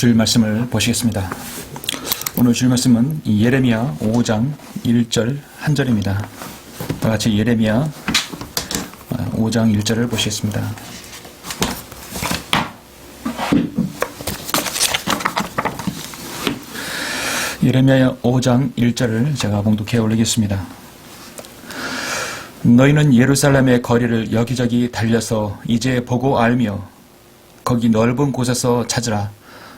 주일 말씀을 보시겠습니다. 오늘 주일 말씀은 예레미야 5장 1절 한 절입니다. 다같이 예레미야 5장 1절을 보시겠습니다. 예레미야 5장 1절을 제가 봉독해 올리겠습니다. 너희는 예루살렘의 거리를 여기저기 달려서 이제 보고 알며 거기 넓은 곳에서 찾으라.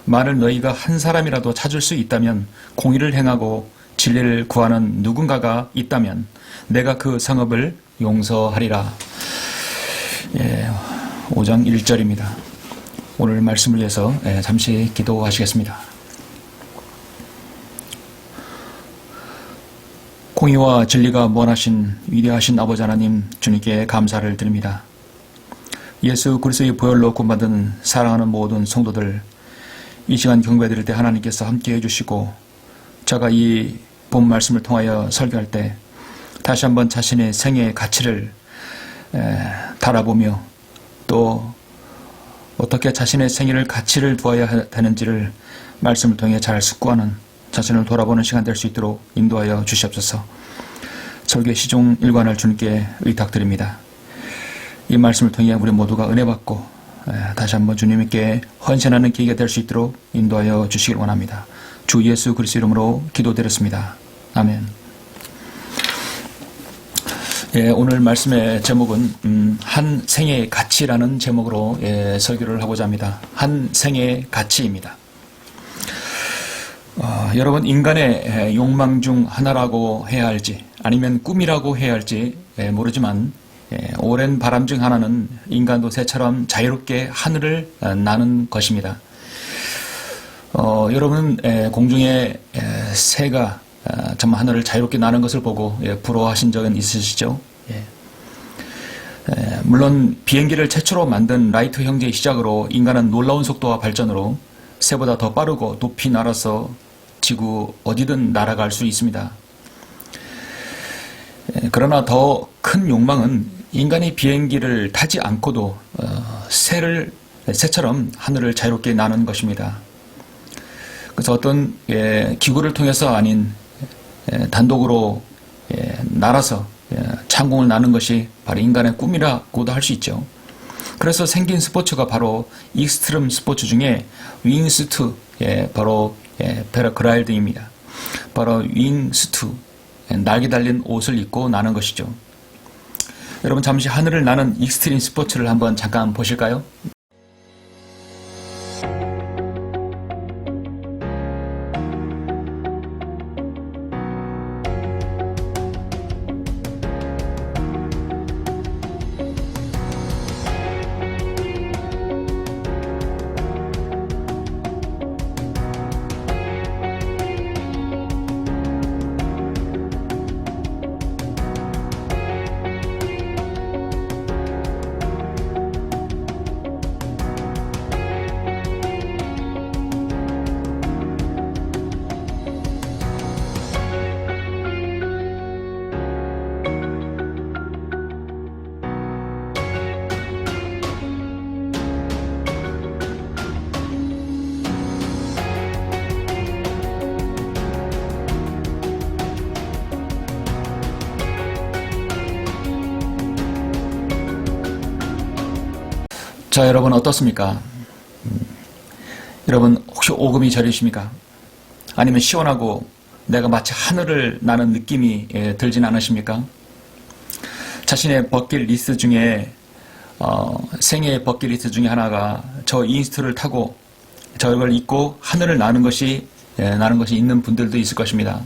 만일 너희가 한 사람이라도 찾을 수 있다면 공의를 행하고 진리를 구하는 누군가가 있다면 내가 그 성읍을 용서하리라. 5장 1절입니다. 오늘 말씀을 위해서 잠시 기도하시겠습니다. 공의와 진리가 무한하신 위대하신 아버지 하나님, 주님께 감사를 드립니다. 예수 그리스도의 보혈로 구원받은 사랑하는 모든 성도들, 이 시간 경배드릴 때 하나님께서 함께해 주시고 제가 이 본 말씀을 통하여 설교할 때 다시 한번 자신의 생애의 가치를 달아보며 또 어떻게 자신의 생애를 가치를 두어야 되는지를 말씀을 통해 잘 숙고하는 자신을 돌아보는 시간 될 수 있도록 인도하여 주시옵소서. 설교 시종 일관을 주님께 의탁드립니다. 이 말씀을 통해 우리 모두가 은혜 받고 다시 한번 주님께 헌신하는 기회가 될 수 있도록 인도하여 주시길 원합니다. 주 예수 그리스도 이름으로 기도드렸습니다. 아멘. 오늘 말씀의 제목은 한 생의 가치라는 제목으로 설교를 하고자 합니다. 한 생의 가치입니다. 여러분, 인간의 욕망 중 하나라고 해야 할지 아니면 꿈이라고 해야 할지 모르지만 오랜 바람 중 하나는 인간도 새처럼 자유롭게 하늘을 나는 것입니다. 여러분은 공중에 새가 정말 하늘을 자유롭게 나는 것을 보고 부러워하신 적은 있으시죠? 물론 비행기를 최초로 만든 라이트 형제의 시작으로 인간은 놀라운 속도와 발전으로 새보다 더 빠르고 높이 날아서 지구 어디든 날아갈 수 있습니다. 그러나 더 큰 욕망은 인간이 비행기를 타지 않고도 새처럼 하늘을 자유롭게 나는 것입니다. 그래서 어떤 기구를 통해서 아닌 단독으로 날아서 창공을 나는 것이 바로 인간의 꿈이라고도 할 수 있죠. 그래서 생긴 스포츠가 바로 익스트림 스포츠 중에 윙스트, 바로 패러글라이딩입니다. 바로 윙스트, 날개 달린 옷을 입고 나는 것이죠. 여러분, 잠시 하늘을 나는 익스트림 스포츠를 한번 잠깐 보실까요? 자, 여러분 어떻습니까? 여러분 혹시 오금이 저리십니까? 아니면 시원하고 내가 마치 하늘을 나는 느낌이 들진 않으십니까? 자신의 버킷리스트 중에 생애의 버킷리스트 중에 하나가 저 윙스트를 타고 저걸 입고 하늘을 나는 것이 있는 분들도 있을 것입니다.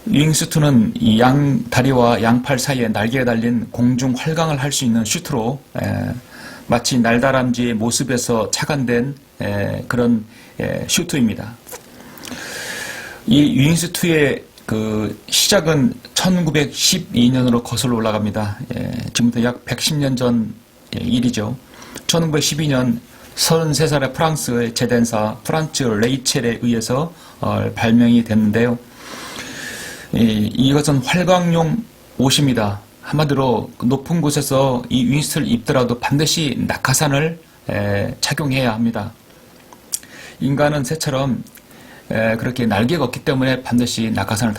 윙스트는 이 양 다리와 양팔 사이에 날개가 달린 공중 활강을 할 수 있는 슈트로 마치 날다람쥐의 모습에서 착안된 그런 슈트입니다. 이 윙스트의 그 시작은 1912년으로 거슬러 올라갑니다. 지금부터 약 110년 전 일이죠. 1912년 33살의 프랑스의 재단사 프란츠 레이첼에 의해서 발명이 됐는데요. 이것은 활강용 옷입니다. 한마디로 높은 곳에서 이 윙스트를 입더라도 반드시 낙하산을 착용해야 합니다. 인간은 새처럼 그렇게 날개가 없기 때문에 반드시 낙하산을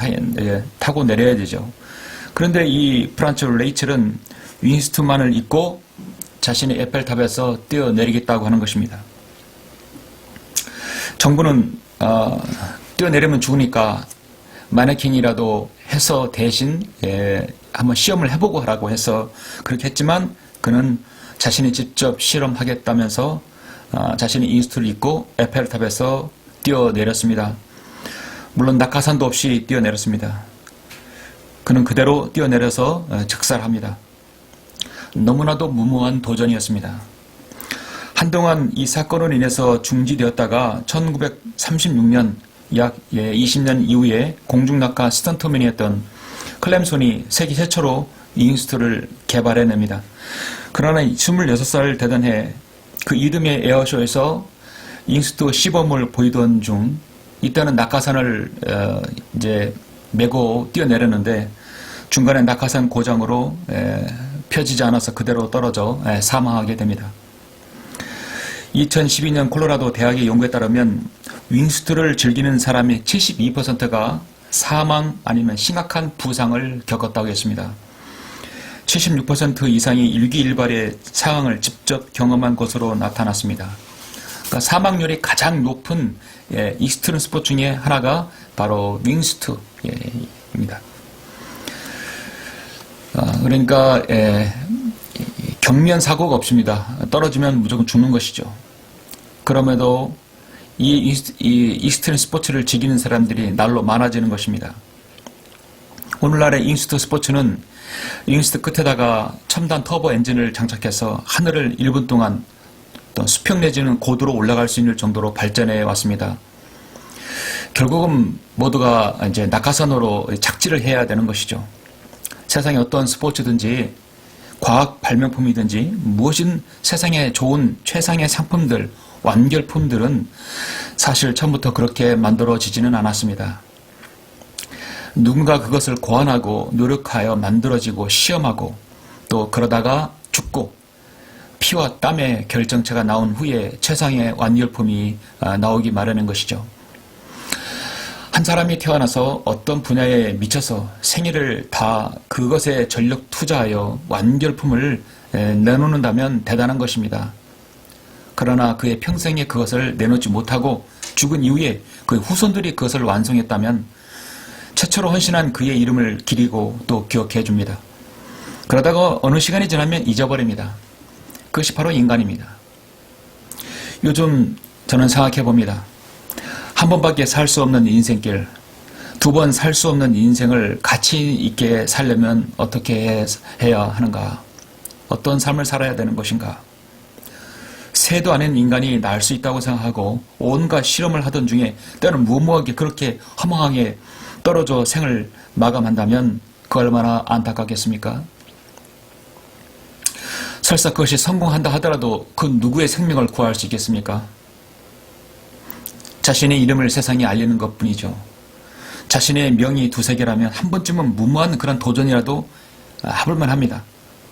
타고 내려야 되죠. 그런데 이 프란츠 레이첼은 윙스트만을 입고 자신의 에펠탑에서 뛰어내리겠다고 하는 것입니다. 정부는 뛰어내리면 죽으니까 마네킹이라도 해서 대신 한번 시험을 해보고 하라고 해서 그렇게 했지만 그는 자신이 직접 실험하겠다면서 자신이 윙스트를 입고 에펠탑에서 뛰어내렸습니다. 물론 낙하산도 없이 뛰어내렸습니다. 그는 그대로 뛰어내려서 즉살합니다. 너무나도 무모한 도전이었습니다. 한동안 이 사건으로 인해서 중지되었다가 1936년 약 20년 이후에 공중낙하 스턴트맨이었던 클램손이 세계 최초로 윙스트를 개발해냅니다. 그러나 26살 되던 해 그 이듬해 에어쇼에서 윙스트 시범을 보이던 중 이때는 낙하산을 메고 뛰어내렸는데 중간에 낙하산 고장으로 펴지지 않아서 그대로 떨어져 사망하게 됩니다. 2012년 콜로라도 대학의 연구에 따르면 윙스트를 즐기는 사람의 72%가 사망 아니면 심각한 부상을 겪었다고 했습니다. 76% 이상이 일기일발의 상황을 직접 경험한 것으로 나타났습니다. 그러니까 사망률이 가장 높은 익스트림 스포츠 중에 하나가 바로 윙스트입니다. 그러니까 경미한 사고가 없습니다. 떨어지면 무조건 죽는 것이죠. 그럼에도 이 익스트림 스포츠를 즐기는 사람들이 날로 많아지는 것입니다. 오늘날의 익스트림 스포츠는 윙스트 끝에다가 첨단 터보 엔진을 장착해서 하늘을 1분 동안 또 수평 내지는 고도로 올라갈 수 있는 정도로 발전해 왔습니다. 결국은 모두가 이제 낙하산으로 착지를 해야 되는 것이죠. 세상에 어떤 스포츠든지 과학 발명품이든지 무엇인 세상에 좋은 최상의 상품들, 완결품들은 사실 처음부터 그렇게 만들어지지는 않았습니다. 누군가 그것을 고안하고 노력하여 만들어지고 시험하고 또 그러다가 죽고 피와 땀의 결정체가 나온 후에 최상의 완결품이 나오기 마련인 것이죠. 한 사람이 태어나서 어떤 분야에 미쳐서 생애를 다 그것에 전력 투자하여 완결품을 내놓는다면 대단한 것입니다. 그러나 그의 평생에 그것을 내놓지 못하고 죽은 이후에 그의 후손들이 그것을 완성했다면 최초로 헌신한 그의 이름을 기리고 또 기억해 줍니다. 그러다가 어느 시간이 지나면 잊어버립니다. 그것이 바로 인간입니다. 요즘 저는 생각해 봅니다. 한 번밖에 살 수 없는 인생길, 두 번 살 수 없는 인생을 가치 있게 살려면 어떻게 해야 하는가? 어떤 삶을 살아야 되는 것인가? 새도 아닌 인간이 날 수 있다고 생각하고 온갖 실험을 하던 중에 때로는 무모하게 그렇게 허망하게 떨어져 생을 마감한다면 그 얼마나 안타깝겠습니까? 설사 그것이 성공한다 하더라도 그 누구의 생명을 구할 수 있겠습니까? 자신의 이름을 세상에 알리는 것뿐이죠. 자신의 명이 두세 개라면 한 번쯤은 무모한 그런 도전이라도 해볼만 합니다.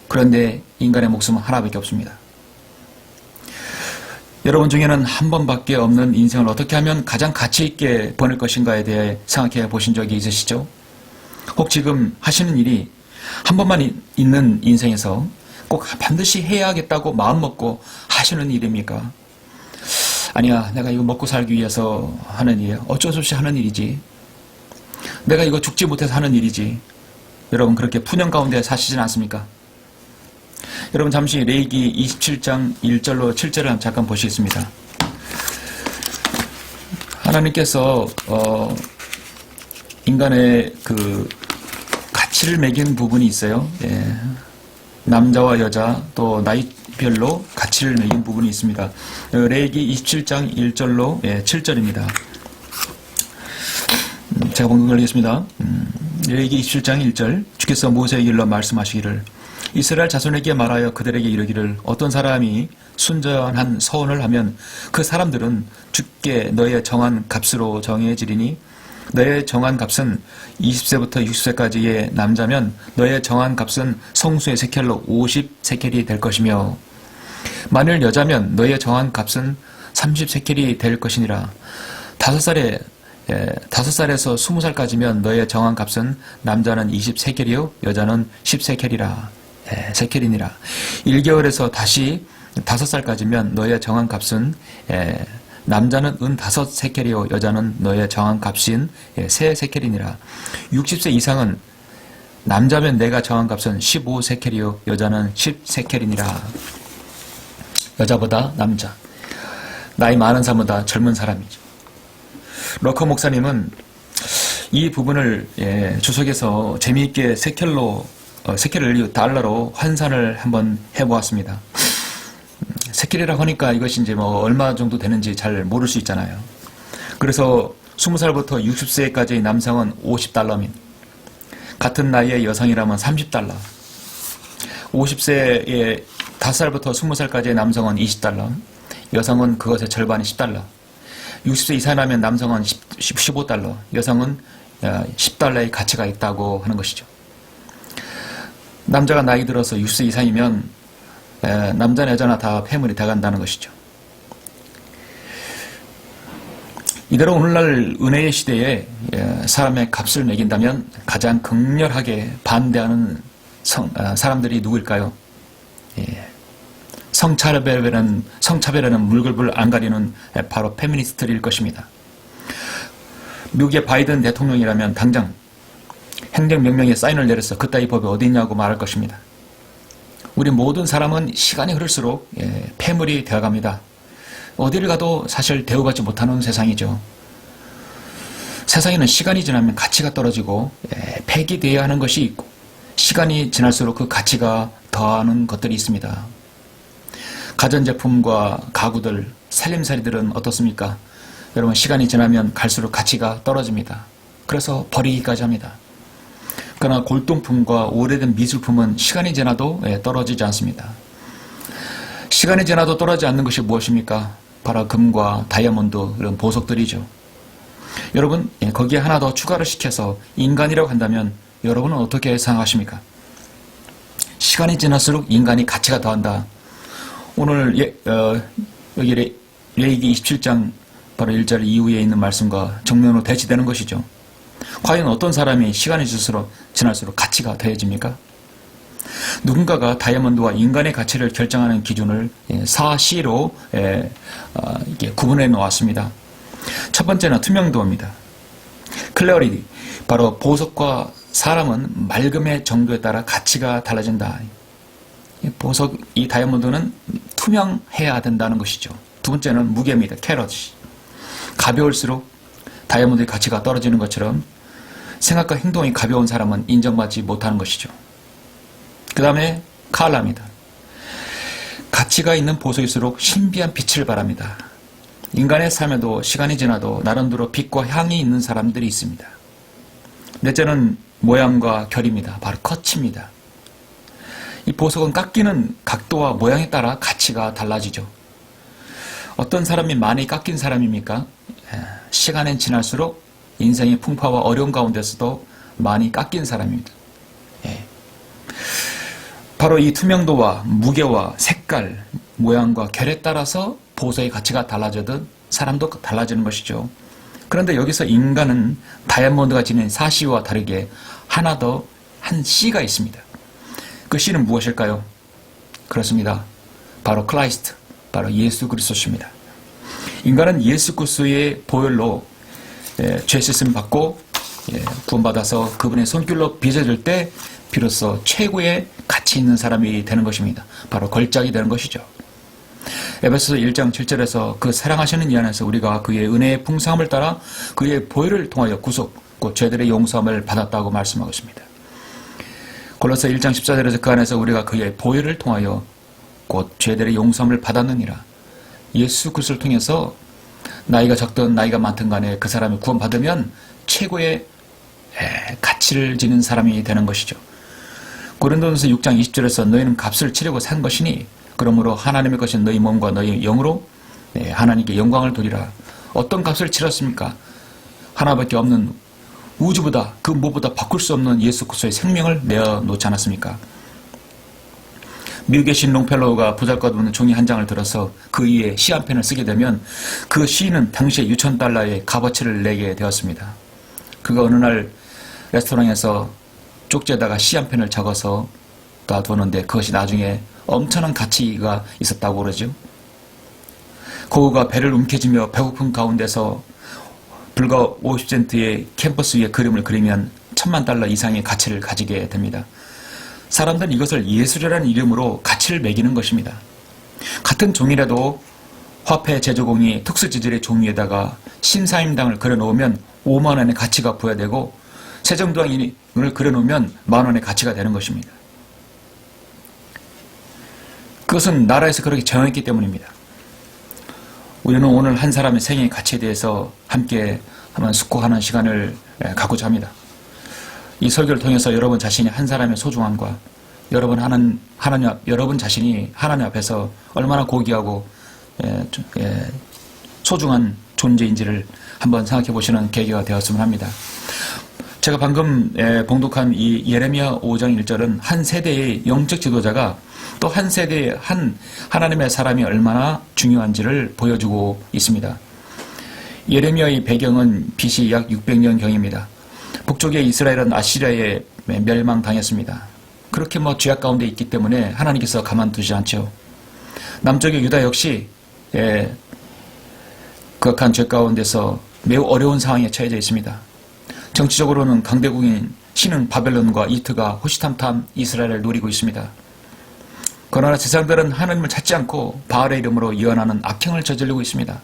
그런데 인간의 목숨은 하나밖에 없습니다. 여러분 중에는 한 번밖에 없는 인생을 어떻게 하면 가장 가치 있게 보낼 것인가에 대해 생각해 보신 적이 있으시죠? 혹 지금 하시는 일이 한 번만 있는 인생에서 꼭 반드시 해야겠다고 마음먹고 하시는 일입니까? 아니야, 내가 이거 먹고 살기 위해서 하는 일이야. 어쩔 수 없이 하는 일이지. 내가 이거 죽지 못해서 하는 일이지. 여러분 그렇게 푸념 가운데 사시진 않습니까? 여러분 잠시 레위기 27장 1절로 7절을 잠깐 보시겠습니다. 하나님께서 인간의 그 가치를 매긴 부분이 있어요. 예. 남자와 여자 또 나이별로 가치를 매긴 부분이 있습니다. 레위기 27장 1절로 7절입니다. 제가 본문 걸리겠습니다. 레위기 27장 1절 주께서 모세에게 일러 말씀하시기를 이스라엘 자손에게 말하여 그들에게 이르기를 어떤 사람이 순전한 서원을 하면 그 사람들은 주께 너의 정한 값으로 정해지리니 너의 정한 값은 20세부터 60세까지의 남자면 너의 정한 값은 성수의 세켈로 50세켈이 될 것이며 만일 여자면 너의 정한 값은 30세켈이 될 것이니라. 5살에서 20살까지면 너의 정한 값은 남자는 20세켈이요 여자는 10세켈이라. 세켈이니라. 1개월에서 다시 5살까지면 너의 정한 값은 남자는 5세켈이요 여자는 너의 정한 값인 3세켈이니라. 60세 이상은 남자면 내가 정한 값은 15세켈이요 여자는 10세켈이니라. 여자보다 남자, 나이 많은 사람보다 젊은 사람이죠. 러커 목사님은 이 부분을 주석에서 재미있게 세켈을 달러로 환산을 한번 해보았습니다. 세켈이라고 하니까 이것이 이제 뭐 얼마 정도 되는지 잘 모를 수 있잖아요. 그래서 20살부터 60세까지의 남성은 50달러민, 같은 나이의 여성이라면 30달러, 50세의 5살부터 20살까지의 남성은 20달러, 여성은 그것의 절반이 10달러, 60세 이상이라면 남성은 15달러, 여성은 10달러의 가치가 있다고 하는 것이죠. 남자가 나이 들어서 60세 이상이면 남자나 여자나 다 폐물이 돼간다는 것이죠. 이대로 오늘날 은혜의 시대에 사람의 값을 매긴다면 가장 극렬하게 반대하는 사람들이 누구일까요? 성차별에는 물결을 안 가리는 바로 페미니스트일 것입니다. 미국의 바이든 대통령이라면 당장 행정명령에 사인을 내려서 그따위 법이 어디 있냐고 말할 것입니다. 우리 모든 사람은 시간이 흐를수록 폐물이 되어갑니다. 어디를 가도 사실 대우받지 못하는 세상이죠. 세상에는 시간이 지나면 가치가 떨어지고 폐기되어야 하는 것이 있고 시간이 지날수록 그 가치가 더하는 것들이 있습니다. 가전제품과 가구들, 살림살이들은 어떻습니까? 여러분 시간이 지나면 갈수록 가치가 떨어집니다. 그래서 버리기까지 합니다. 그러나 골동품과 오래된 미술품은 시간이 지나도 떨어지지 않습니다. 시간이 지나도 떨어지지 않는 것이 무엇입니까? 바로 금과 다이아몬드 이런 보석들이죠. 여러분 거기에 하나 더 추가를 시켜서 인간이라고 한다면 여러분은 어떻게 생각하십니까? 시간이 지날수록 인간이 가치가 더한다. 오늘 여기 레위기 27장 바로 1절 이후에 있는 말씀과 정면으로 대치되는 것이죠. 과연 어떤 사람이 시간이 지날수록 가치가 더해집니까? 누군가가 다이아몬드와 인간의 가치를 결정하는 기준을 4C로 구분해 놓았습니다. 첫 번째는 투명도입니다. 클래리티, 바로 보석과 사람은 맑음의 정도에 따라 가치가 달라진다. 이 다이아몬드는 투명해야 된다는 것이죠. 두 번째는 무게입니다. 캐럿이. 가벼울수록 다이아몬드의 가치가 떨어지는 것처럼 생각과 행동이 가벼운 사람은 인정받지 못하는 것이죠. 그 다음에 칼라입니다. 가치가 있는 보석일수록 신비한 빛을 발합니다. 인간의 삶에도 시간이 지나도 나름대로 빛과 향이 있는 사람들이 있습니다. 넷째는 모양과 결입니다. 바로 컷입니다. 이 보석은 깎이는 각도와 모양에 따라 가치가 달라지죠. 어떤 사람이 많이 깎인 사람입니까? 시간이 지날수록 인생의 풍파와 어려움 가운데서도 많이 깎인 사람입니다. 바로 이 투명도와 무게와 색깔, 모양과 결에 따라서 보석의 가치가 달라지듯 사람도 달라지는 것이죠. 그런데 여기서 인간은 다이아몬드가 지닌 4C와 다르게 하나 더 한 C가 있습니다. 그 C는 무엇일까요? 그렇습니다. 바로 크라이스트, 바로 예수 그리스도십니다. 인간은 예수 그리스도의 보혈로 죄 씻음 받고 구원받아서 그분의 손길로 빚어질 때 비로소 최고의 가치 있는 사람이 되는 것입니다. 바로 걸작이 되는 것이죠. 에베소서 1장 7절에서 그 사랑하시는 이 안에서 우리가 그의 은혜의 풍성함을 따라 그의 보혈을 통하여 구속, 곧 죄들의 용서함을 받았다고 말씀하고 있습니다. 골로새 1장 14절에서 그 안에서 우리가 그의 보혈을 통하여 곧 죄들의 용서함을 받았느니라. 예수 그리스도를 통해서 나이가 적든 나이가 많든 간에 그 사람이 구원받으면 최고의 가치를 지닌 사람이 되는 것이죠. 고린도전서 6장 20절에서 너희는 값을 치르고 산 것이니 그러므로 하나님의 것인 너희 몸과 너희 영으로 하나님께 영광을 돌리라. 어떤 값을 치렀습니까? 하나밖에 없는 우주보다 그 무엇보다 바꿀 수 없는 예수 그리스도의 생명을 내어놓지 않았습니까? 미국의 신 롱펠로우가 보잘것없는 종이 한 장을 들어서 그 위에 시 한 편을 쓰게 되면 그 시인은 당시에 $6,000의 값어치를 내게 되었습니다. 그가 어느 날 레스토랑에서 쪽지에다가 시 한 편을 적어서 놔두었는데 그것이 나중에 엄청난 가치가 있었다고 그러죠. 고우가 배를 움켜쥐며 배고픈 가운데서 불과 50센트의 캔버스 위에 그림을 그리면 $10,000 이상의 가치를 가지게 됩니다. 사람들은 이것을 예술이라는 이름으로 가치를 매기는 것입니다. 같은 종이라도 화폐 제조공이 특수지질의 종이에다가 신사임당을 그려놓으면 5만 원의 가치가 부여되고 세종대왕을 그려놓으면 10,000원의 가치가 되는 것입니다. 그것은 나라에서 그렇게 정했기 때문입니다. 우리는 오늘 한 사람의 생애의 가치에 대해서 함께 한번 숙고하는 시간을 갖고자 합니다. 이 설교를 통해서 여러분 자신이 한 사람의 소중함과 여러분 자신이 하나님 앞에서 얼마나 고귀하고 소중한 존재인지를 한번 생각해 보시는 계기가 되었으면 합니다. 제가 방금 봉독한 이 예레미야 5장 1절은 한 세대의 영적 지도자가 또 한 세대의 하나님의 사람이 얼마나 중요한지를 보여주고 있습니다. 예레미야의 배경은 BC 약 600년경입니다. 북쪽의 이스라엘은 아시리아에 멸망당했습니다. 그렇게 죄악 가운데 있기 때문에 하나님께서 가만두지 않죠. 남쪽의 유다 역시 극악한 죄 가운데서 매우 어려운 상황에 처해져 있습니다. 정치적으로는 강대국인 신은 바벨론과 이트가 호시탐탐 이스라엘을 노리고 있습니다. 그러나 세상들은 하나님을 찾지 않고 바알의 이름으로 예언하는 악행을 저지르고 있습니다.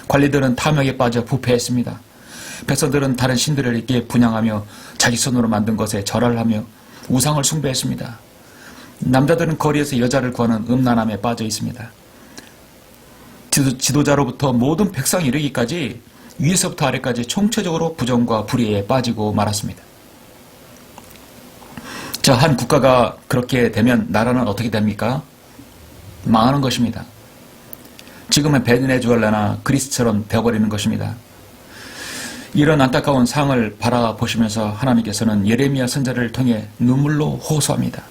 관리들은 탐욕에 빠져 부패했습니다. 백성들은 다른 신들을 있게 분양하며 자기 손으로 만든 것에 절하를 하며 우상을 숭배했습니다. 남자들은 거리에서 여자를 구하는 음란함에 빠져 있습니다. 지도자로부터 모든 백성이 이르기까지 위에서부터 아래까지 총체적으로 부정과 불의에 빠지고 말았습니다. 자, 한 국가가 그렇게 되면 나라는 어떻게 됩니까? 망하는 것입니다. 지금은 베네수엘라나 그리스처럼 되어버리는 것입니다. 이런 안타까운 상을 바라보시면서 하나님께서는 예레미야 선지자를 통해 눈물로 호소합니다.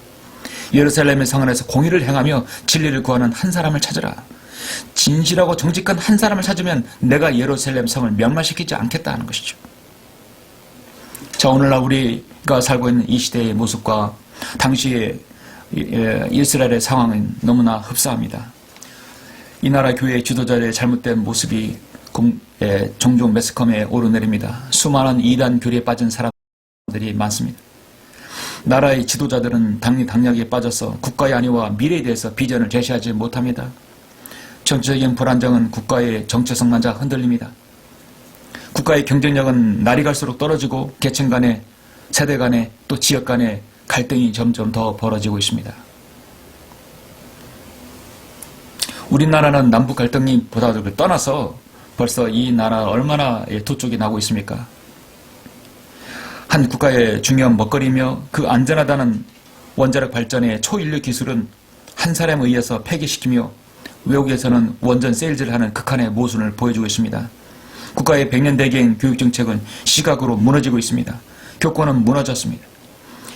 예루살렘의 성 안에서 공의를 행하며 진리를 구하는 한 사람을 찾으라. 진실하고 정직한 한 사람을 찾으면 내가 예루살렘 성을 멸망시키지 않겠다 하는 것이죠. 자, 오늘날 우리가 살고 있는 이 시대의 모습과 당시의 이스라엘의 상황은 너무나 흡사합니다. 이 나라 교회의 지도자들의 잘못된 모습이 종종 매스컴에 오르내립니다. 수많은 이단 교리에 빠진 사람들이 많습니다. 나라의 지도자들은 당략에 빠져서 국가의 안위와 미래에 대해서 비전을 제시하지 못합니다. 정치적인 불안정은 국가의 정체성마저 흔들립니다. 국가의 경쟁력은 날이 갈수록 떨어지고 계층 간에, 세대 간에, 또 지역 간에 갈등이 점점 더 벌어지고 있습니다. 우리나라는 남북 갈등보다도 떠나서 벌써 이 나라 얼마나 도쪽이 나고 있습니까? 한 국가의 중요한 먹거리며 그 안전하다는 원자력 발전의 초인류 기술은 한 사람에 의해서 폐기시키며 외국에서는 원전 세일즈를 하는 극한의 모순을 보여주고 있습니다. 국가의 백년대계인 교육정책은 시각으로 무너지고 있습니다. 교권은 무너졌습니다.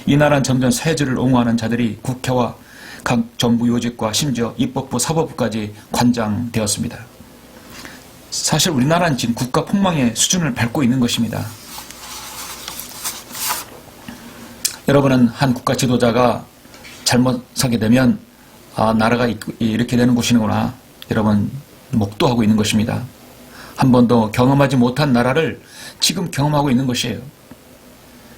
이 나라는 점점 사회주의를 옹호하는 자들이 국회와 각 정부 요직과 심지어 입법부, 사법부까지 관장되었습니다. 사실 우리나라는 지금 국가 폭망의 수준을 밟고 있는 것입니다. 여러분은 한 국가 지도자가 잘못하게 되면 나라가 이렇게 되는 곳이구나, 여러분 목도하고 있는 것입니다. 한 번도 경험하지 못한 나라를 지금 경험하고 있는 것이에요.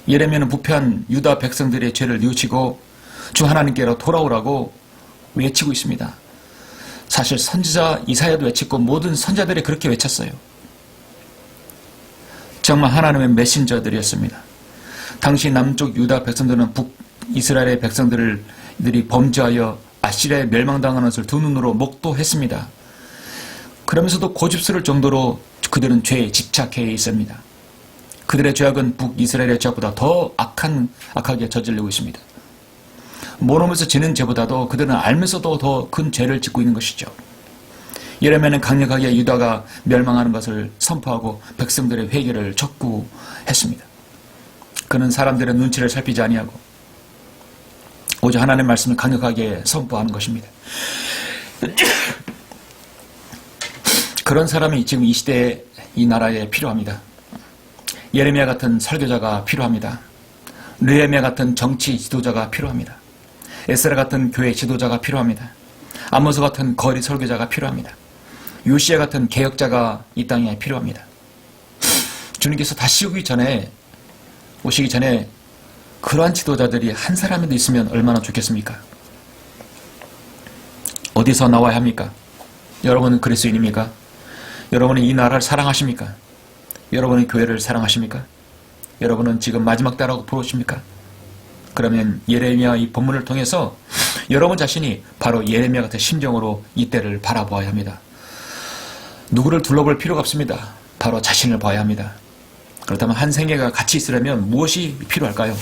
예레미야는 부패한 유다 백성들의 죄를 뉘우치고 주 하나님께로 돌아오라고 외치고 있습니다. 사실 선지자 이사야도 외쳤고 모든 선지자들이 그렇게 외쳤어요. 정말 하나님의 메신저들이었습니다. 당시 남쪽 유다 백성들은 북이스라엘의 백성들이 범죄하여 아시리아에 멸망당하는 것을 두 눈으로 목도했습니다. 그러면서도 고집스러울 정도로 그들은 죄에 집착해 있습니다. 그들의 죄악은 북이스라엘의 죄악보다 더 악하게 저지르고 있습니다. 모르면서 지는 죄보다도 그들은 알면서도 더 큰 죄를 짓고 있는 것이죠. 예레미야는 강력하게 유다가 멸망하는 것을 선포하고 백성들의 회개를 촉구했습니다. 그는 사람들의 눈치를 살피지 아니하고 오직 하나님의 말씀을 강력하게 선포하는 것입니다. 그런 사람이 지금 이 시대에 이 나라에 필요합니다. 예레미야 같은 설교자가 필요합니다. 느헤미야 같은 정치 지도자가 필요합니다. 에스라 같은 교회 지도자가 필요합니다. 아모스 같은 거리 설교자가 필요합니다. 요시야 같은 개혁자가 이 땅에 필요합니다. 주님께서 다시 오시기 전에 그러한 지도자들이 한 사람이라도 있으면 얼마나 좋겠습니까? 어디서 나와야 합니까? 여러분은 그리스도인입니까? 여러분은 이 나라를 사랑하십니까? 여러분은 교회를 사랑하십니까? 여러분은 지금 마지막 때라고 부르십니까? 그러면 예레미야 이 본문을 통해서 여러분 자신이 바로 예레미야 같은 심정으로 이때를 바라보아야 합니다. 누구를 둘러볼 필요가 없습니다. 바로 자신을 봐야 합니다. 그렇다면 한 생애가 같이 있으려면 무엇이 필요할까요?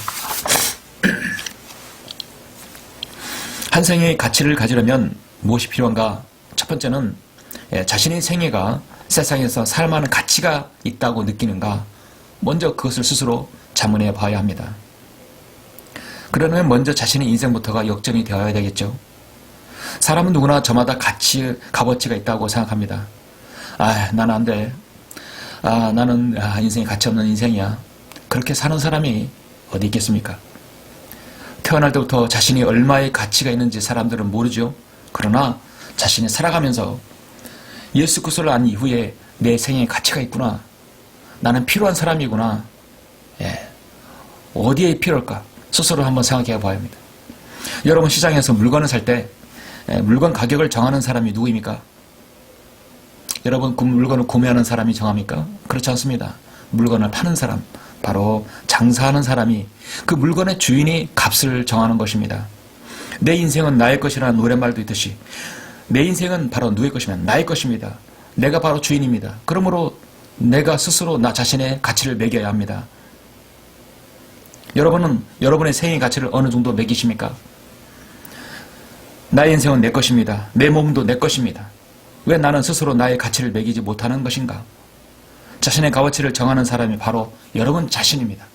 한 생애의 가치를 가지려면 무엇이 필요한가? 첫 번째는 자신의 생애가 세상에서 살만한 가치가 있다고 느끼는가? 먼저 그것을 스스로 자문해 봐야 합니다. 그러면 먼저 자신의 인생부터가 역전이 되어야 되겠죠. 사람은 누구나 저마다 값어치가 있다고 생각합니다. 나는 안 돼. 나는 인생이 가치 없는 인생이야. 그렇게 사는 사람이 어디 있겠습니까? 태어날 때부터 자신이 얼마의 가치가 있는지 사람들은 모르죠. 그러나 자신이 살아가면서 예수 그리스도를 안 이후에 내 생에 가치가 있구나. 나는 필요한 사람이구나. 어디에 필요할까? 스스로 한번 생각해 봐야 합니다. 여러분 시장에서 물건을 살 때 물건 가격을 정하는 사람이 누구입니까? 여러분 그 물건을 구매하는 사람이 정합니까? 그렇지 않습니다. 물건을 파는 사람, 바로 장사하는 사람이 그 물건의 주인이 값을 정하는 것입니다. 내 인생은 나의 것이라는 노랫말도 있듯이 내 인생은 바로 누구의 것이면 나의 것입니다. 내가 바로 주인입니다. 그러므로 내가 스스로 나 자신의 가치를 매겨야 합니다. 여러분은 여러분의 생의 가치를 어느 정도 매기십니까? 나의 인생은 내 것입니다. 내 몸도 내 것입니다. 왜 나는 스스로 나의 가치를 매기지 못하는 것인가? 자신의 값어치를 정하는 사람이 바로 여러분 자신입니다.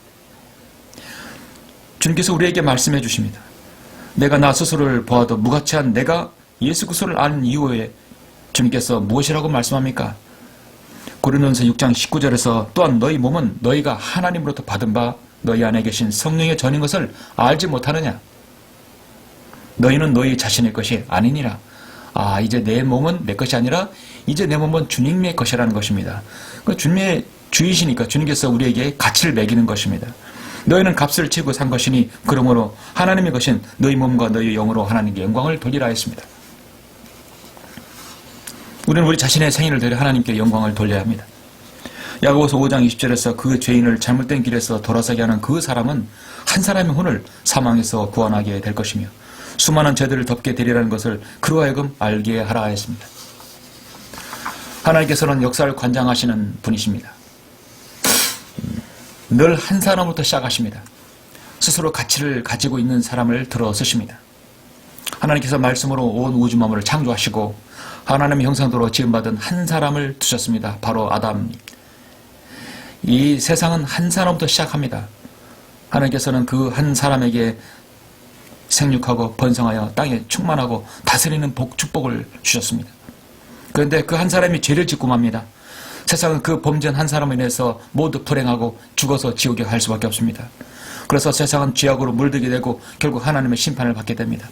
주님께서 우리에게 말씀해 주십니다. 내가 나 스스로를 보아도 무가치한 내가 예수 그리스도를 아는 이후에 주님께서 무엇이라고 말씀합니까? 고린도전서 6장 19절에서 또한 너희 몸은 너희가 하나님으로부터 받은 바 너희 안에 계신 성령의 전인 것을 알지 못하느냐? 너희는 너희 자신의 것이 아니니라. 이제 내 몸은 내 것이 아니라 이제 내 몸은 주님의 것이라는 것입니다. 주님의 주이시니까 주님께서 우리에게 가치를 매기는 것입니다. 너희는 값을 치고 산 것이니 그러므로 하나님의 것인 너희 몸과 너희 영으로 하나님께 영광을 돌리라 했습니다. 우리는 우리 자신의 생일을 들여 하나님께 영광을 돌려야 합니다. 야고보서 5장 20절에서 그 죄인을 잘못된 길에서 돌아서게 하는 그 사람은 한 사람의 혼을 사망에서 구원하게 될 것이며 수많은 죄들을 덮게 되리라는 것을 그로 하여금 알게 하라 했습니다. 하나님께서는 역사를 관장하시는 분이십니다. 늘 한 사람부터 시작하십니다. 스스로 가치를 가지고 있는 사람을 들어 쓰십니다. 하나님께서 말씀으로 온 우주 만물을 창조하시고 하나님의 형상대로 지음받은 한 사람을 두셨습니다. 바로 아담. 이 세상은 한 사람부터 시작합니다. 하나님께서는 그 한 사람에게 생육하고 번성하여 땅에 충만하고 다스리는 축복을 주셨습니다. 그런데 그 한 사람이 죄를 짓고 맙니다. 세상은 그 범죄한 한 사람에 인해서 모두 불행하고 죽어서 지옥에 갈 수밖에 없습니다. 그래서 세상은 죄악으로 물들게 되고 결국 하나님의 심판을 받게 됩니다.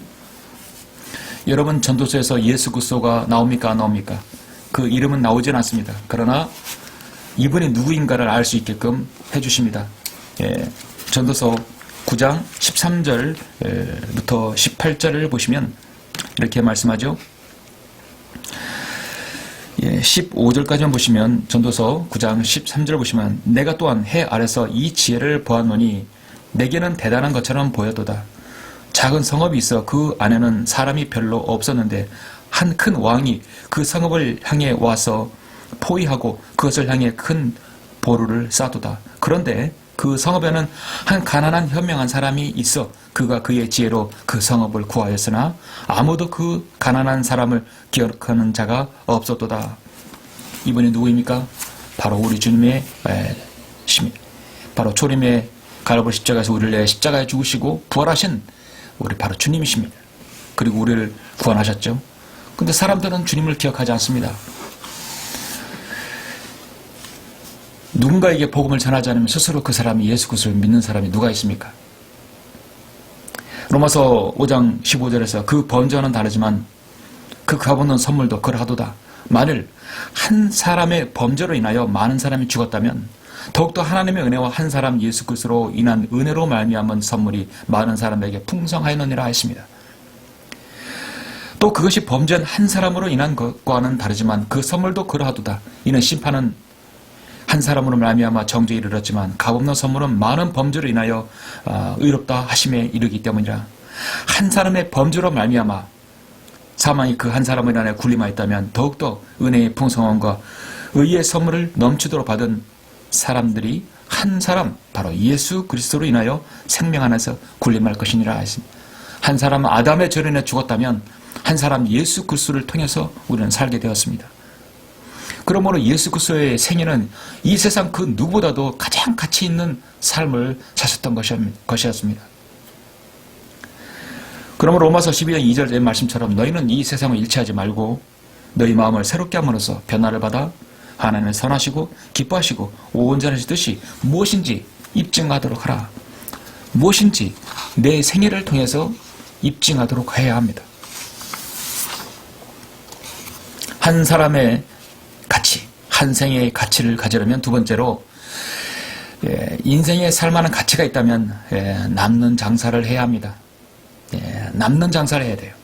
여러분 전도서에서 예수 그리스도가 나옵니까 안 나옵니까? 그 이름은 나오진 않습니다. 그러나 이분이 누구인가를 알 수 있게끔 해주십니다. 전도서 9장 13절부터 18절을 보시면 이렇게 말씀하죠. 15절까지만 보시면 전도서 9장 13절 보시면 내가 또한 해 아래서 이 지혜를 보았노니 내게는 대단한 것처럼 보여도다. 작은 성읍이 있어 그 안에는 사람이 별로 없었는데 한 큰 왕이 그 성읍을 향해 와서 포위하고 그것을 향해 큰 보루를 쌓도다. 그런데 그 성읍에는 한 가난한 현명한 사람이 있어 그가 그의 지혜로 그 성읍을 구하였으나 아무도 그 가난한 사람을 기억하는 자가 없었도다. 이분이 누구입니까? 바로 우리 주님의 바로 초림의 갈보리 십자가에서 우리를 위해 십자가에 죽으시고 부활하신 우리 바로 주님이십니다. 그리고 우리를 구원하셨죠. 근데 사람들은 주님을 기억하지 않습니다. 누군가에게 복음을 전하지 않으면 스스로 그 사람이 예수 그리스도를 믿는 사람이 누가 있습니까? 로마서 5장 15절에서 그 번제와는 다르지만 그 값없는 선물도 그러하도다. 만일 한 사람의 범죄로 인하여 많은 사람이 죽었다면 더욱더 하나님의 은혜와 한 사람 예수 그리스도로 인한 은혜로 말미암은 선물이 많은 사람에게 풍성하였느니라 했습니다. 또 그것이 범죄한 한 사람으로 인한 것과는 다르지만 그 선물도 그러하도다. 이는 심판은 한 사람으로 말미암아 정죄에 이르렀지만 값없는 선물은 많은 범죄로 인하여 의롭다 하심에 이르기 때문이라. 한 사람의 범죄로 말미암아 사망이 그 한 사람을 인하여 굴림하였다면 더욱더 은혜의 풍성함과 의의 선물을 넘치도록 받은 사람들이 한 사람 바로 예수 그리스도로 인하여 생명 안에서 굴림할 것이니라 했습니다. 한 사람은 아담의 죄로 인해 죽었다면 한 사람 예수 그리스도를 통해서 우리는 살게 되었습니다. 그러므로 예수 그리스도의 생애는 이 세상 그 누구보다도 가장 가치 있는 삶을 사셨던 것이었습니다. 그러므로 로마서 12장 2절의 말씀처럼 너희는 이 세상을 일치하지 말고 너희 마음을 새롭게 함으로써 변화를 받아 하나님을 선하시고 기뻐하시고 온전하신 뜻이 무엇인지 입증하도록 하라. 무엇인지 내 생애를 통해서 입증하도록 해야 합니다. 한 사람의 가치, 한 생의 가치를 가지려면 두 번째로 인생에 살만한 가치가 있다면 남는 장사를 해야 합니다. 남는 장사를 해야 돼요.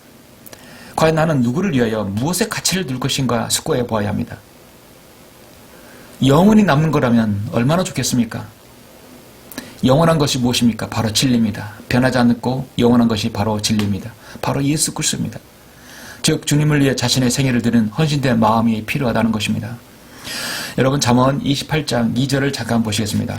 과연 나는 누구를 위하여 무엇의 가치를 둘 것인가 숙고해 보아야 합니다. 영원히 남는 거라면 얼마나 좋겠습니까? 영원한 것이 무엇입니까? 바로 진리입니다. 변하지 않고 영원한 것이 바로 진리입니다. 바로 예수 그리스도입니다. 즉 주님을 위해 자신의 생애를 드린 헌신된 마음이 필요하다는 것입니다. 여러분 잠언 28장 2절을 잠깐 보시겠습니다.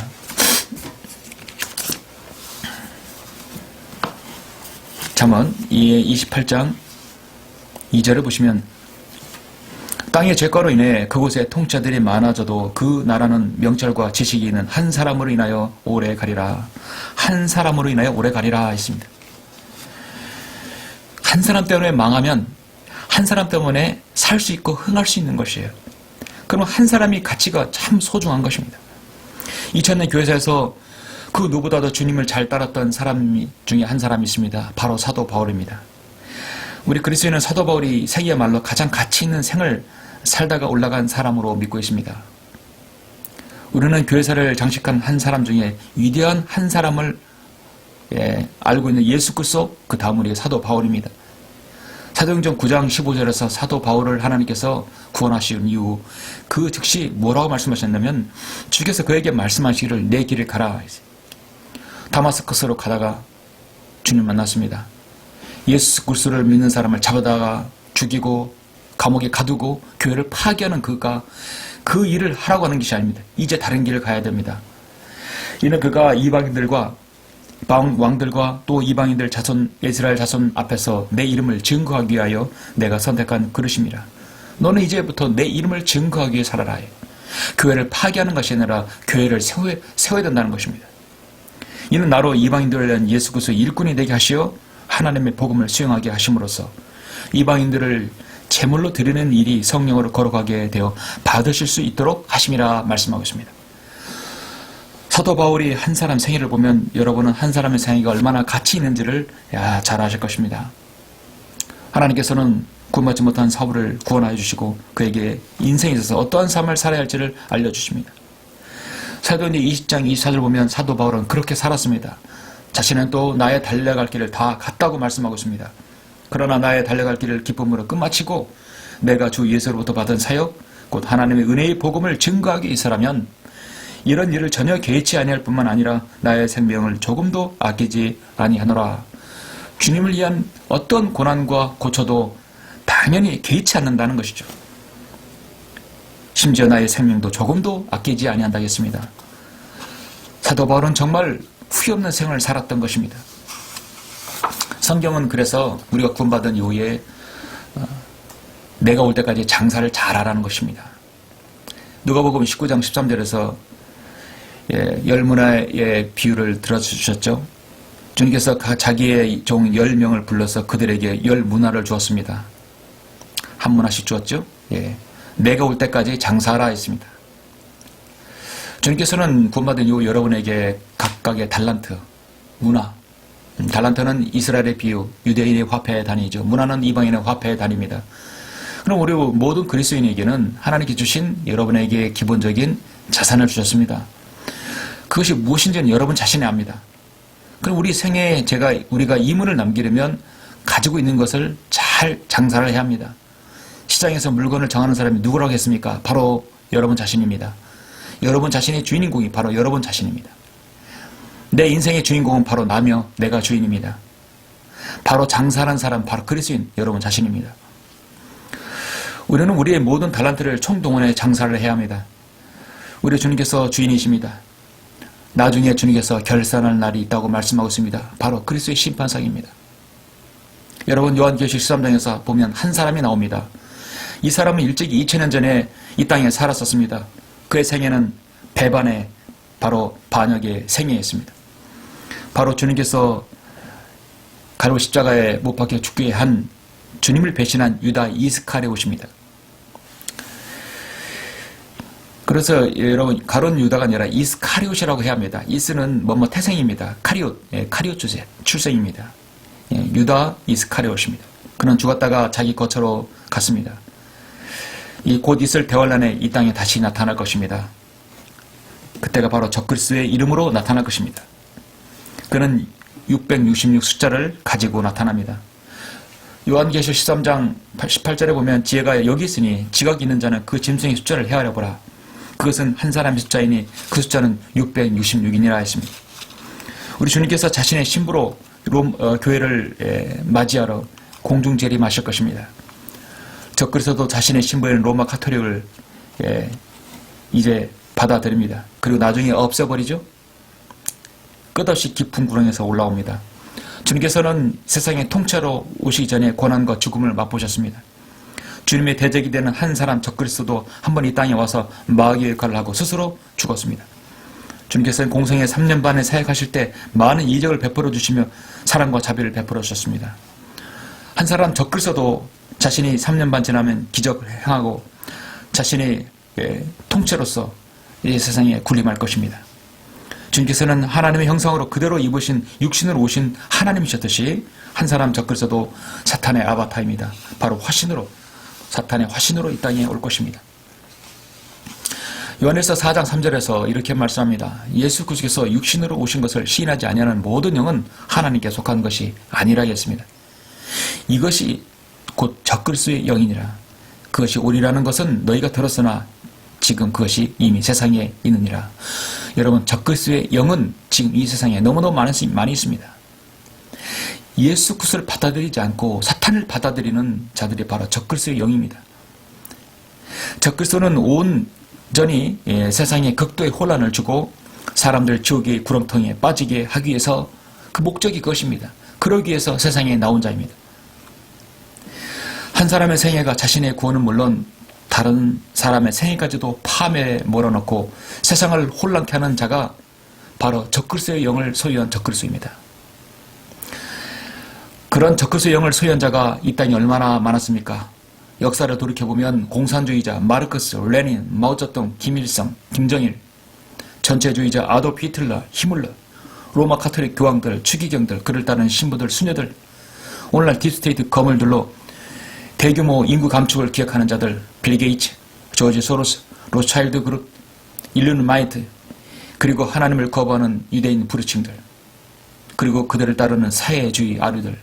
잠언 28장 2절을 보시면 땅의 죄가로 인해 그곳에 통치자들이 많아져도 그 나라는 명철과 지식이 있는 한 사람으로 인하여 오래 가리라. 한 사람으로 인하여 오래 가리라 했습니다. 한 사람 때문에 망하면 한 사람 때문에 살 수 있고 흥할 수 있는 것이에요. 그러면 한 사람이 가치가 참 소중한 것입니다. 2000년 교회사에서 그 누구보다도 주님을 잘 따랐던 사람 중에 한 사람이 있습니다. 바로 사도 바울입니다. 우리 그리스도인은 사도 바울이 세계야말로 가장 가치 있는 생을 살다가 올라간 사람으로 믿고 있습니다. 우리는 교회사를 장식한 한 사람 중에 위대한 한 사람을 알고 있는 예수 그리스도, 그 다음 우리 사도 바울입니다. 사도행전 9장 15절에서 사도 바울을 하나님께서 구원하시는 이후 그 즉시 뭐라고 말씀하셨냐면 주께서 그에게 말씀하시기를 내 길을 가라. 다마스커스로 가다가 주님 만났습니다. 예수 그리스도를 믿는 사람을 잡아다가 죽이고 감옥에 가두고 교회를 파괴하는 그가 그 일을 하라고 하는 것이 아닙니다. 이제 다른 길을 가야 됩니다. 이는 그가 이방인들과 왕들과 또 이방인들 자손 이스라엘 자손 앞에서 내 이름을 증거하기 위하여 내가 선택한 그릇입니다. 너는 이제부터 내 이름을 증거하기 위해 살아라. 교회를 파괴하는 것이 아니라 교회를 세워야 된다는 것입니다. 이는 나로 이방인들을 위한 예수 그리스도의 일꾼이 되게 하시어 하나님의 복음을 수행하게 하심으로써 이방인들을 제물로 드리는 일이 성령으로 거룩하게 되어 받으실 수 있도록 하심이라 말씀하고 있습니다. 사도 바울이 한 사람 생애를 보면 여러분은 한 사람의 생애가 얼마나 가치 있는지를 잘 아실 것입니다. 하나님께서는 구원받지 못한 사울을 구원하여 주시고 그에게 인생에 있어서 어떠한 삶을 살아야 할지를 알려주십니다. 사도행전 20장 24절 보면 사도 바울은 그렇게 살았습니다. 자신은 또 나의 달려갈 길을 다 갔다고 말씀하고 있습니다. 그러나 나의 달려갈 길을 기쁨으로 끝마치고 내가 주 예수로부터 받은 사역 곧 하나님의 은혜의 복음을 증거하기 위해서라면 이런 일을 전혀 개의치 아니할 뿐만 아니라 나의 생명을 조금도 아끼지 아니하노라. 주님을 위한 어떤 고난과 고초도 당연히 개의치 않는다는 것이죠. 심지어 나의 생명도 조금도 아끼지 아니한다겠습니다. 사도 바울은 정말 후회 없는 생을 살았던 것입니다. 성경은 그래서 우리가 구원받은 이후에 내가 올 때까지 장사를 잘하라는 것입니다. 누가복음 19장 13절에서 열문화의 비유를 들어주셨죠. 주님께서 자기의 종 10명을 불러서 그들에게 10문화를 주었습니다. 한 문화씩 주었죠. 내가 올 때까지 장사하라 했습니다. 주님께서는 구원받은 이후 여러분에게 각각의 달란트, 문화, 달란트는 이스라엘의 비유, 유대인의 화폐의 단위죠. 문화는 이방인의 화폐의 단위입니다. 그럼 우리 모든 그리스도인에게는 하나님께 주신 여러분에게 기본적인 자산을 주셨습니다. 그것이 무엇인지는 여러분 자신이 압니다. 그럼 우리 생애에 우리가 이문을 남기려면 가지고 있는 것을 잘 장사를 해야 합니다. 시장에서 물건을 정하는 사람이 누구라고 했습니까? 바로 여러분 자신입니다. 여러분 자신의 주인공이 바로 여러분 자신입니다. 내 인생의 주인공은 바로 나며 내가 주인입니다. 바로 장사하는 사람, 바로 그리스도인 여러분 자신입니다. 우리는 우리의 모든 달란트를 총동원해 장사를 해야 합니다. 우리 주님께서 주인이십니다. 나중에 주님께서 결산할 날이 있다고 말씀하고 있습니다. 바로 그리스도의 심판상입니다. 여러분 요한계시록 13장에서 보면 한 사람이 나옵니다. 이 사람은 일찍이 2000년 전에 이 땅에 살았었습니다. 그의 생애는 배반의 바로 반역의 생애였습니다. 바로 주님께서 갈고 십자가에 못 박혀 죽게 한 주님을 배신한 유다 이스카리옷입니다. 그래서 여러분 가룟 유다가 아니라 이스카리옷이라고 해야 합니다. 이스는 뭐뭐 태생입니다. 카리옷, 카리옷 출생입니다. 유다 이스카리옷입니다. 그는 죽었다가 자기 거처로 갔습니다. 이 곧 있을 대환란에 이 땅에 다시 나타날 것입니다. 그때가 바로 적그리스도의 이름으로 나타날 것입니다. 그는 666 숫자를 가지고 나타납니다. 요한계시록 13장 18절에 보면 지혜가 여기 있으니 지각이 있는 자는 그 짐승의 숫자를 헤아려 보라. 그것은 한 사람의 숫자이니 그 숫자는 666이니라 했습니다. 우리 주님께서 자신의 신부로 교회를 맞이하러 공중 재림하실 것입니다. 적그리스도도 자신의 신부인 로마 카톨릭을 이제 받아들입니다. 그리고 나중에 없애버리죠. 끝없이 깊은 구렁에서 올라옵니다. 주님께서는 세상의 통째로 오시기 전에 고난과 죽음을 맛보셨습니다. 주님의 대적이 되는 한 사람 적그리스도도 한 번 이 땅에 와서 마귀의 역할을 하고 스스로 죽었습니다. 주님께서는 공생애 3년 반에 사역하실 때 많은 이적을 베풀어 주시며 사랑과 자비를 베풀어 주셨습니다. 한 사람 적그리스도도 자신이 3년 반 지나면 기적을 행하고 자신의 통째로서 이 세상에 군림할 것입니다. 주님께서는 하나님의 형상으로 그대로 입으신 육신으로 오신 하나님이셨듯이 한 사람 적그리스도도 사탄의 아바타입니다. 바로 화신으로, 사탄의 화신으로 이 땅에 올 것입니다. 요한일서 4장 3절에서 이렇게 말씀합니다. 예수 그리스도께서 육신으로 오신 것을 시인하지 아니하는 모든 영은 하나님께 속한 것이 아니라 했습니다. 이것이 곧 적그리스도의 영이니라. 그것이 오리라는 것은 너희가 들었으나 지금 그것이 이미 세상에 있느니라. 여러분, 적그리스도의 영은 지금 이 세상에 너무너무 많이 있습니다. 예수 그리스도를 받아들이지 않고 사탄을 받아들이는 자들이 바로 적그리스도의 영입니다. 적그리스도는 온전히 세상에 극도의 혼란을 주고 사람들 지옥의 구렁텅이에 빠지게 하기 위해서 그 목적이 그것입니다. 그러기 위해서 세상에 나온 자입니다. 한 사람의 생애가 자신의 구원은 물론 다른 사람의 생애까지도 파멸에 몰아넣고 세상을 혼란케 하는 자가 바로 적그리스도의 영을 소유한 적그리스도입니다. 그런 적그리스도의 영을 소유한 자가 이 땅에 얼마나 많았습니까? 역사를 돌이켜보면 공산주의자 마르크스, 레닌, 마오쩌둥, 김일성, 김정일, 전체주의자 아돌프 히틀러, 히물러, 로마 카톨릭 교황들, 추기경들, 그를 따르는 신부들, 수녀들, 오늘날 딥스테이트 거물들로 대규모 인구 감축을 기획하는 자들, 빌 게이츠, 조지 소로스, 로차일드 그룹, 일루미나이트, 그리고 하나님을 거부하는 유대인 부르층들, 그리고 그들을 따르는 사회주의 아류들,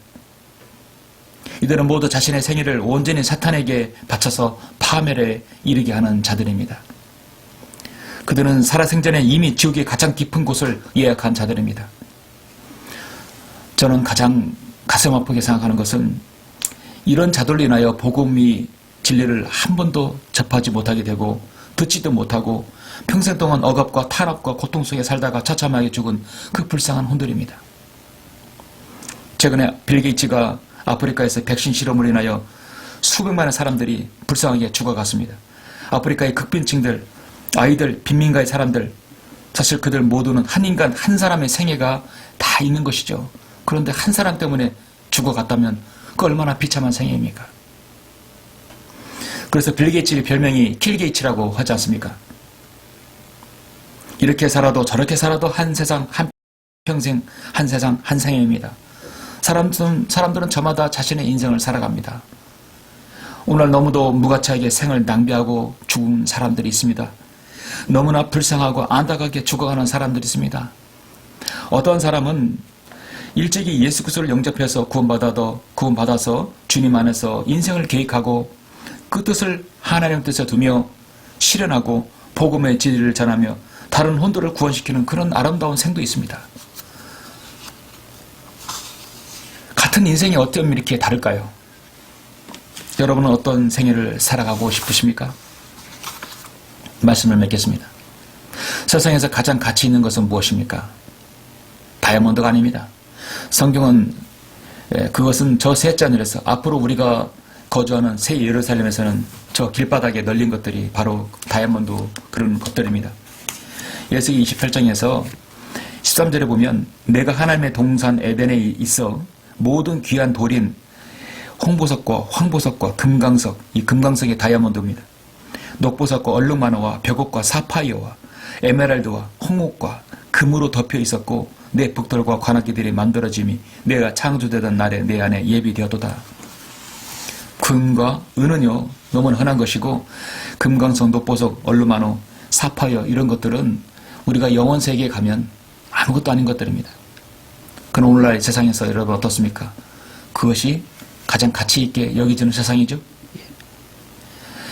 이들은 모두 자신의 생애를 온전히 사탄에게 바쳐서 파멸에 이르게 하는 자들입니다. 그들은 살아생전에 이미 지옥의 가장 깊은 곳을 예약한 자들입니다. 저는 가장 가슴 아프게 생각하는 것은 이런 자들로 인하여 복음이 진리를 한 번도 접하지 못하게 되고 듣지도 못하고 평생 동안 억압과 탄압과 고통 속에 살다가 처참하게 죽은 그 불쌍한 혼들입니다. 최근에 빌 게이츠가 아프리카에서 백신 실험으로 인하여 수백만의 사람들이 불쌍하게 죽어갔습니다. 아프리카의 극빈층들, 아이들, 빈민가의 사람들, 사실 그들 모두는 한 인간, 한 사람의 생애가 다 있는 것이죠. 그런데 한 사람 때문에 죽어갔다면 그 얼마나 비참한 생애입니까? 그래서 빌 게이츠의 별명이 킬 게이츠라고 하지 않습니까? 이렇게 살아도 저렇게 살아도 한 세상, 한 평생, 한 세상, 한 생애입니다. 사람들은 저마다 자신의 인생을 살아갑니다. 오늘 너무도 무가치하게 생을 낭비하고 죽은 사람들이 있습니다. 너무나 불쌍하고 안타깝게 죽어가는 사람들이 있습니다. 어떤 사람은 일찍이 예수 그리스도를 영접해서 구원받아서 주님 안에서 인생을 계획하고 그 뜻을 하나님 뜻에 두며 실현하고 복음의 진리를 전하며 다른 혼들을 구원시키는 그런 아름다운 생도 있습니다. 같은 인생이 어쩜 이렇게 다를까요? 여러분은 어떤 생애를 살아가고 싶으십니까? 말씀을 맺겠습니다. 세상에서 가장 가치 있는 것은 무엇입니까? 다이아몬드가 아닙니다. 성경은 그것은 저 셋째 하늘에서 앞으로 우리가 거주하는 새 예루살렘에서는 저 길바닥에 널린 것들이 바로 다이아몬드 그런 것들입니다. 예수기 28장에서 13절에 보면 내가 하나님의 동산 에덴에 있어 모든 귀한 돌인 홍보석과 황보석과 금강석, 이 금강석이 다이아몬드입니다. 녹보석과 얼룩마노와 벽옥과 사파이어와 에메랄드와 홍옥과 금으로 덮여 있었고 내 북돌과 관악기들이 만들어짐이 내가 창조되던 날에 내 안에 예비되었도다. 금과 은은요 너무나 흔한 것이고 금강석, 녹보석, 얼룩마노, 사파이어 이런 것들은 우리가 영원 세계에 가면 아무것도 아닌 것들입니다. 그럼 오늘날 세상에서 여러분 어떻습니까? 그것이 가장 가치 있게 여겨지는 세상이죠.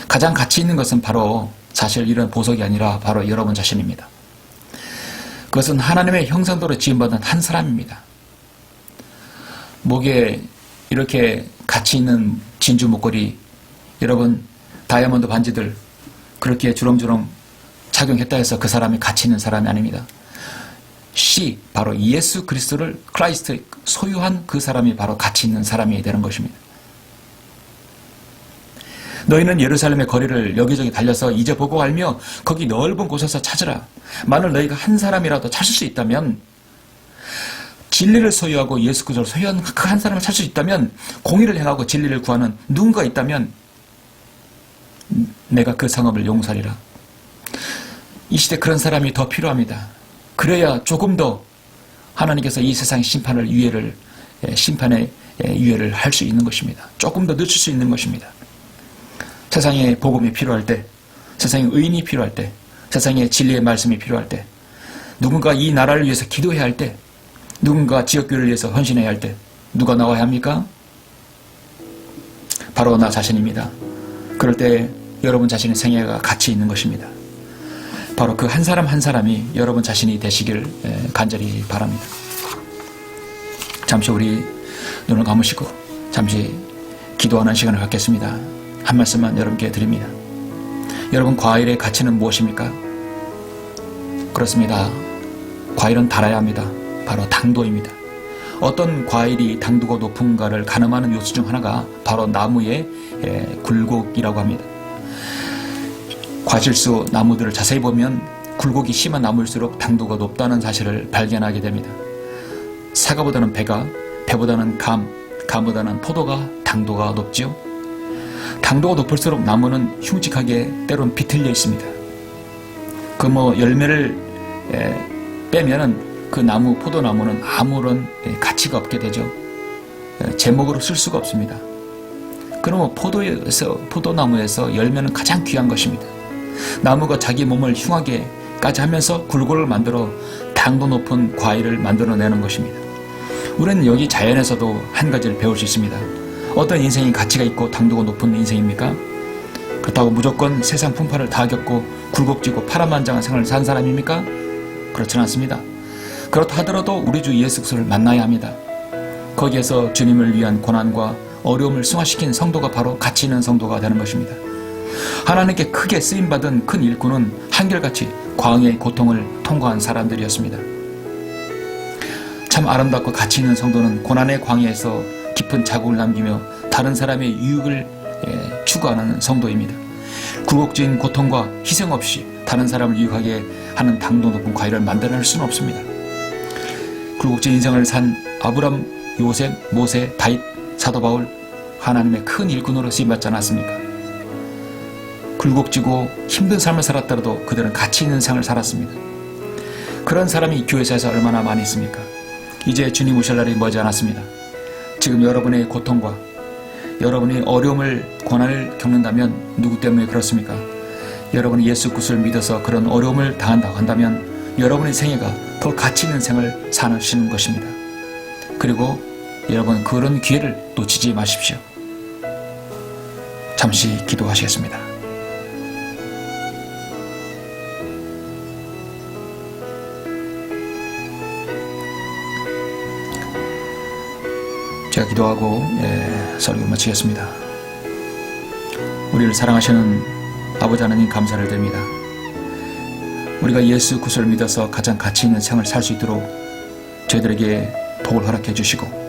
가장 가치 있는 것은 바로 사실 이런 보석이 아니라 바로 여러분 자신입니다. 그것은 하나님의 형상대로 지음받은 한 사람입니다. 목에 이렇게 가치 있는 진주 목걸이, 여러분 다이아몬드 반지들 그렇게 주렁주렁 착용했다 해서 그 사람이 가치 있는 사람이 아닙니다. 바로 예수 그리스도를 크라이스트 소유한 그 사람이 바로 가치 있는 사람이 되는 것입니다. 너희는 예루살렘의 거리를 여기저기 달려서 이제 보고 알며 거기 넓은 곳에서 찾으라. 만일 너희가 한 사람이라도 찾을 수 있다면, 진리를 소유하고 예수 그리스도를 소유한 그 한 사람을 찾을 수 있다면, 공의를 행하고 진리를 구하는 누군가 있다면 내가 그 성읍을 용서하리라. 이 시대 그런 사람이 더 필요합니다. 그래야 조금 더 하나님께서 이 세상의 심판의 유예를 할 수 있는 것입니다. 조금 더 늦출 수 있는 것입니다. 세상에 복음이 필요할 때, 세상에 의인이 필요할 때, 세상에 진리의 말씀이 필요할 때, 누군가 이 나라를 위해서 기도해야 할 때, 누군가 지역교회를 위해서 헌신해야 할 때 누가 나와야 합니까? 바로 나 자신입니다. 그럴 때 여러분 자신의 생애가 가치 있는 것입니다. 바로 그 한 사람 한 사람이 여러분 자신이 되시길 간절히 바랍니다. 잠시 우리 눈을 감으시고 잠시 기도하는 시간을 갖겠습니다. 한 말씀만 여러분께 드립니다. 여러분, 과일의 가치는 무엇입니까? 그렇습니다. 과일은 달아야 합니다. 바로 당도입니다. 어떤 과일이 당도가 높은가를 가늠하는 요소 중 하나가 바로 나무의 굴곡이라고 합니다. 과실수 나무들을 자세히 보면 굴곡이 심한 나무일수록 당도가 높다는 사실을 발견하게 됩니다. 사과보다는 배가, 배보다는 감보다는 포도가 당도가 높지요. 당도가 높을수록 나무는 흉측하게 때론 비틀려 있습니다. 열매를 빼면은 그 나무, 포도나무는 아무런 가치가 없게 되죠. 제목으로 쓸 수가 없습니다. 그러면 포도나무에서 열매는 가장 귀한 것입니다. 나무가 자기 몸을 흉하게까지 하면서 굴곡을 만들어 당도 높은 과일을 만들어내는 것입니다. 우리는 여기 자연에서도 한 가지를 배울 수 있습니다. 어떤 인생이 가치가 있고 당도가 높은 인생입니까? 그렇다고 무조건 세상 풍파를 다 겪고 굴곡지고 파란만장한 생활을 산 사람입니까? 그렇지는 않습니다. 그렇다 하더라도 우리 주 예수 그리스도를 만나야 합니다. 거기에서 주님을 위한 고난과 어려움을 승화시킨 성도가 바로 가치 있는 성도가 되는 것입니다. 하나님께 크게 쓰임받은 큰 일꾼은 한결같이 광야의 고통을 통과한 사람들이었습니다. 참 아름답고 가치 있는 성도는 고난의 광야에서 깊은 자국을 남기며 다른 사람의 유익을 추구하는 성도입니다. 굴곡진 고통과 희생 없이 다른 사람을 유익하게 하는 당도 높은 과일을 만들어낼 수는 없습니다. 굴곡진 인생을 산 아브람, 요셉, 모세, 다윗, 사도 바울, 하나님의 큰 일꾼으로 쓰임받지 않았습니까? 굴곡지고 힘든 삶을 살았더라도 그들은 가치 있는 삶을 살았습니다. 그런 사람이 교회사에서 얼마나 많이 있습니까? 이제 주님 오실 날이 머지 않았습니다. 지금 여러분의 고통과 여러분이 어려움을, 고난을 겪는다면 누구 때문에 그렇습니까? 여러분이 예수 그리스도를 믿어서 그런 어려움을 당한다고 한다면 여러분의 생애가 더 가치 있는 생을 사시는 것입니다. 그리고 여러분, 그런 기회를 놓치지 마십시오. 잠시 기도하시겠습니다. 제가 기도하고 설교를 마치겠습니다. 우리를 사랑하시는 아버지 하나님, 감사를 드립니다. 우리가 예수 그리스도를 믿어서 가장 가치 있는 생을 살 수 있도록 저희들에게 복을 허락해 주시고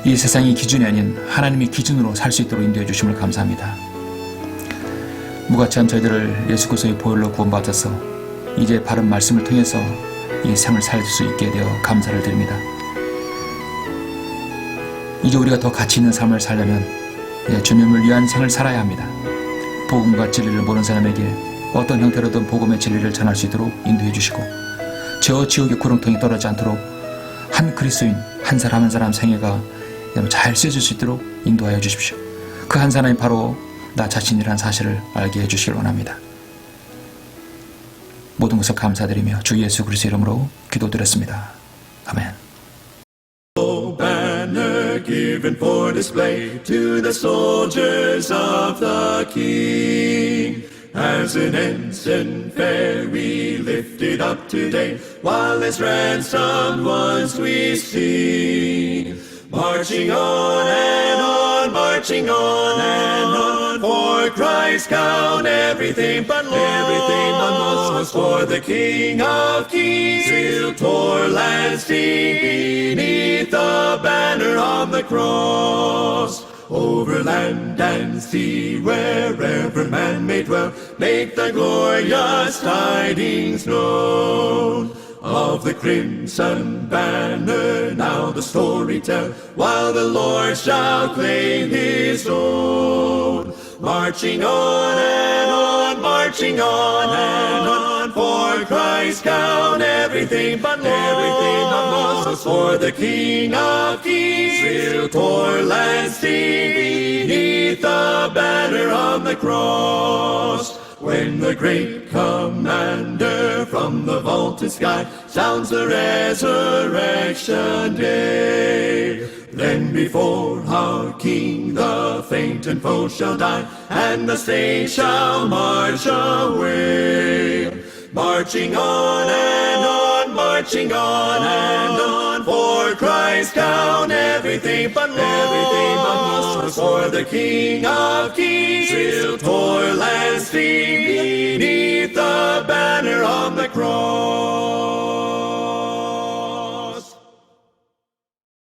이 세상의 기준이 아닌 하나님의 기준으로 살 수 있도록 인도해 주심을 감사합니다. 무가치한 저희들을 예수 그리스도의 보혈로 구원받아서 이제 바른 말씀을 통해서 이 생을 살 수 있게 되어 감사를 드립니다. 이제 우리가 더 가치 있는 삶을 살려면 주님을 위한 생을 살아야 합니다. 복음과 진리를 모르는 사람에게 어떤 형태로든 복음의 진리를 전할 수 있도록 인도해 주시고 저 지옥의 구렁텅이 떨어지지 않도록 한 그리스도인 한 사람 한 사람 생애가 잘 쓰여질 수 있도록 인도하여 주십시오. 그 한 사람이 바로 나 자신이라는 사실을 알게 해주시길 원합니다. 모든 것을 감사드리며 주 예수 그리스도 이름으로 기도드렸습니다. 아멘. Banner given for display to the soldiers of the King. As an ensign fair we lift it up today, while as ransomed ones we sing. Marching on and on, marching on and on, for Christ count everything but loss, for the King of Kings till toil and sting beneath the banner on the cross. Over land and sea, wherever man may dwell, make the glorious tidings known. Of the crimson banner now the story tell, while the Lord shall claim his own. Marching on and on, marching on and on, for Christ count everything but loss, for the King of Kings will toil and sting beneath the banner on the cross. When the great commander from the vaulted sky sounds the resurrection day, then before our King the faint foe shall die, and the saints shall march away. Marching on and on, marching on and on, for Christ count everything but loss, for the King of Kings will toil and sting beneath the banner on the cross.